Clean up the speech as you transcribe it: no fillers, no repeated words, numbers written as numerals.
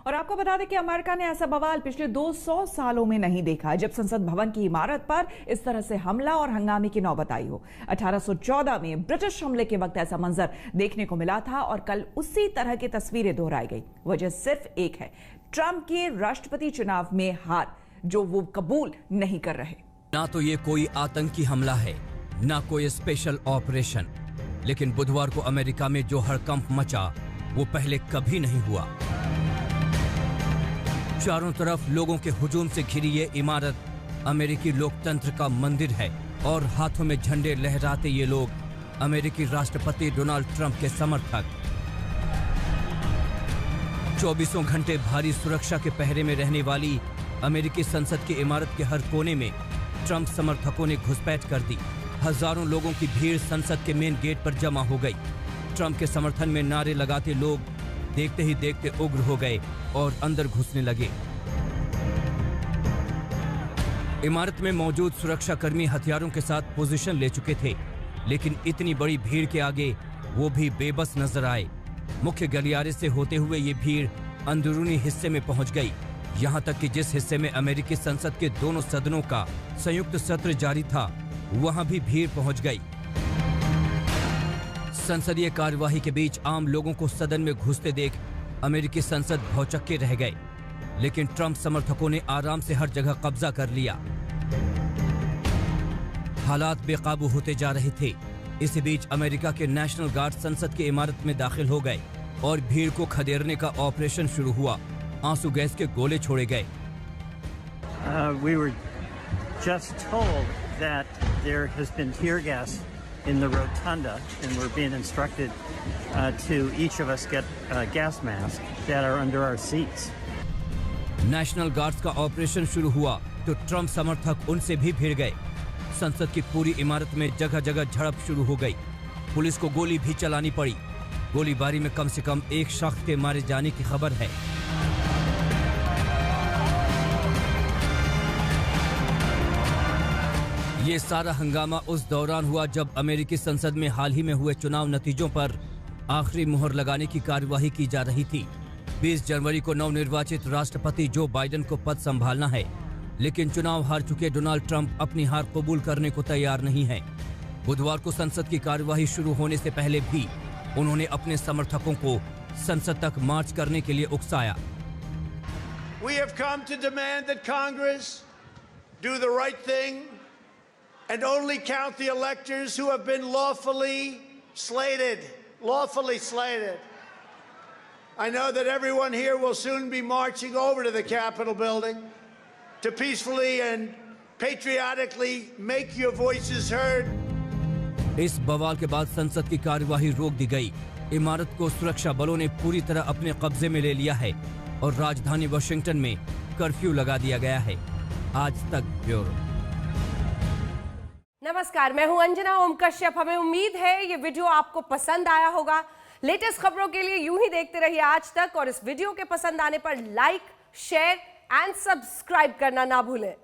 और आपको बता दें कि अमेरिका ने ऐसा बवाल पिछले 200 सालों में नहीं देखा जब संसद भवन की इमारत पर इस तरह से हमला और हंगामे की नौबत आई हो। 1814 में ब्रिटिश हमले के वक्त ऐसा मंजर देखने को मिला था और कल उसी तरह की तस्वीरें दोहराई गई। वजह सिर्फ एक है, ट्रंप के राष्ट्रपति चुनाव में हार, जो वो कबूल नहीं कर रहे। ना तो ये कोई आतंकी हमला है, ना कोई स्पेशल ऑपरेशन, लेकिन बुधवार को अमेरिका में जो हड़कंप मचा वो पहले कभी नहीं हुआ। चारों तरफ लोगों के हुजूम से घिरी ये इमारत अमेरिकी लोकतंत्र का मंदिर है और हाथों में झंडे लहराते ये लोग अमेरिकी राष्ट्रपति डोनाल्ड ट्रंप के समर्थक। 24 घंटे भारी सुरक्षा के पहरे में रहने वाली अमेरिकी संसद की इमारत के हर कोने में ट्रंप समर्थकों ने घुसपैठ कर दी। हजारों लोगों की भीड़ संसद के मेन गेट पर जमा हो गई। ट्रंप के समर्थन में नारे लगाते लोग देखते ही देखते उग्र हो गए और अंदर घुसने लगे। इमारत में मौजूद सुरक्षाकर्मी हथियारों के साथ पोजीशन ले चुके थे, लेकिन इतनी बड़ी भीड़ के आगे वो भी बेबस नजर आए। मुख्य गलियारे से होते हुए ये भीड़ अंदरूनी हिस्से में पहुंच गई, यहां तक कि जिस हिस्से में अमेरिकी संसद के दोनों सदनों का संयुक्त सत्र जारी था वहां भी भीड़ पहुंच गई। संसदीय कार्यवाही के बीच आम लोगों को सदन में घुसते देख अमेरिकी संसद भौचक्के रह गए, लेकिन ट्रंप समर्थकों ने आराम से हर जगह कब्जा कर लिया। हालात बेकाबू होते जा रहे थे। इसी बीच अमेरिका के नेशनल गार्ड संसद की इमारत में दाखिल हो गए और भीड़ को खदेड़ने का ऑपरेशन शुरू हुआ। आंसू गैस के गोले छोड़े गए। We were just told that there has been tear gas in the rotunda, and we're being instructed to each of us get gas masks that are under our seats. National guards का operation शुरू हुआ तो Trump समर्थक उनसे भी भिड़ गए। संसद की पूरी इमारत में जगह जगह झड़प शुरू हो गई। पुलिस को गोली भी चलानी पड़ी। गोलीबारी में कम से कम एक शख्स के मारे जाने की खबर है। ये सारा हंगामा उस दौरान हुआ जब अमेरिकी संसद में हाल ही में हुए चुनाव नतीजों पर आखिरी मुहर लगाने की कार्यवाही की जा रही थी। 20 जनवरी को नवनिर्वाचित राष्ट्रपति जो बाइडेन को पद संभालना है, लेकिन चुनाव हार चुके डोनाल्ड ट्रंप अपनी हार कबूल करने को तैयार नहीं है। बुधवार को संसद की कार्यवाही शुरू होने से पहले भी उन्होंने अपने समर्थकों को संसद तक मार्च करने के लिए उकसाया। We have come to demand that Congress do the right thing and only count the electors who have been lawfully slated. I know that everyone here will soon be marching over to the Capitol building to peacefully and patriotically make your voices heard. इस बवाल के बाद संसद की कार्यवाही रोक दी गई। इमारत को सुरक्षा बलों ने पूरी तरह अपने कब्जे में ले लिया है और राजधानी वाशिंगटन में कर्फ्यू लगा दिया गया है। आज तक ब्यूरो। नमस्कार, मैं हूं अंजना ओम कश्यप। हमें उम्मीद है ये वीडियो आपको पसंद आया होगा। लेटेस्ट खबरों के लिए यूं ही देखते रहिए आज तक, और इस वीडियो के पसंद आने पर लाइक, शेयर एंड सब्सक्राइब करना ना भूलें।